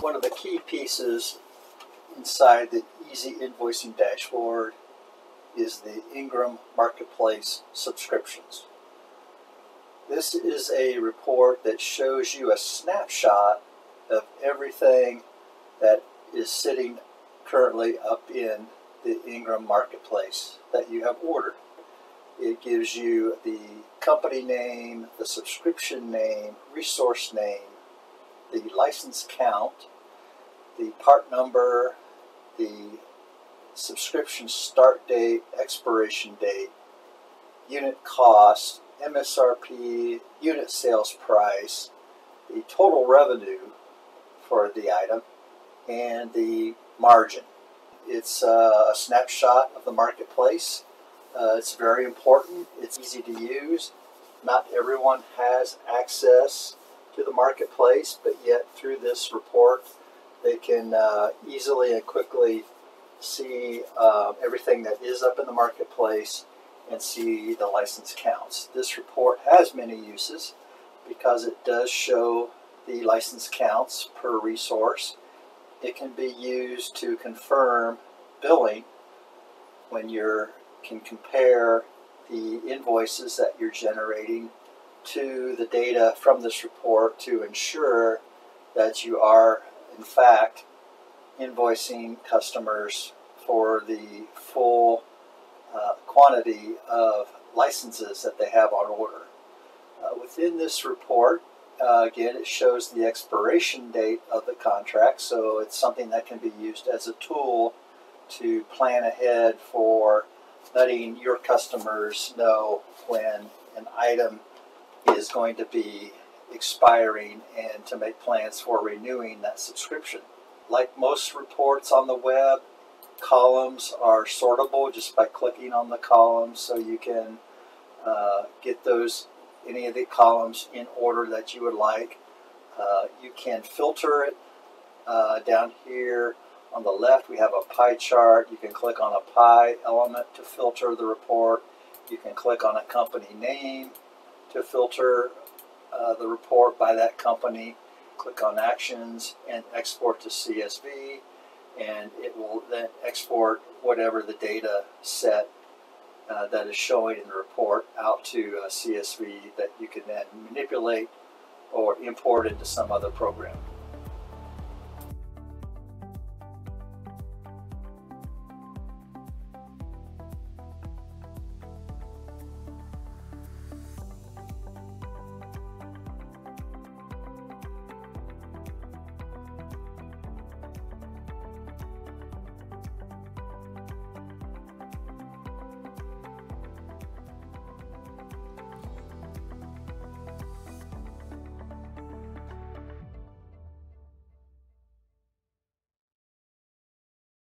One of the key pieces inside the Easy Invoicing dashboard is the Ingram Marketplace subscriptions. This is a report that shows you a snapshot of everything that is sitting currently up in the Ingram Marketplace that you have ordered. It gives you the company name, the subscription name, resource name, the license count, the part number, the subscription start date, expiration date, unit cost, MSRP, unit sales price, the total revenue for the item, and the margin. It's a snapshot of the marketplace. It's very important. It's easy to use. Not everyone has access to the marketplace, but yet through this report they can easily and quickly see everything that is up in the marketplace and see the license counts. This report has many uses because it does show the license counts per resource. It can be used to confirm billing when you can compare the invoices that you're generating to the data from this report to ensure that you are in fact invoicing customers for the full quantity of licenses that they have on order. Within this report, again, it shows the expiration date of the contract, so it's something that can be used as a tool to plan ahead for letting your customers know when an item is going to be expiring and to make plans for renewing that subscription. Like most reports on the web, columns are sortable just by clicking on the columns, so you can get any of the columns in order that you would like. You can filter it. Down here on the left we have a pie chart. You can click on a pie element to filter the report. You can click on a company name to filter the report by that company. Click on Actions and Export to CSV, and it will then export whatever the data set that is showing in the report out to CSV that you can then manipulate or import into some other program.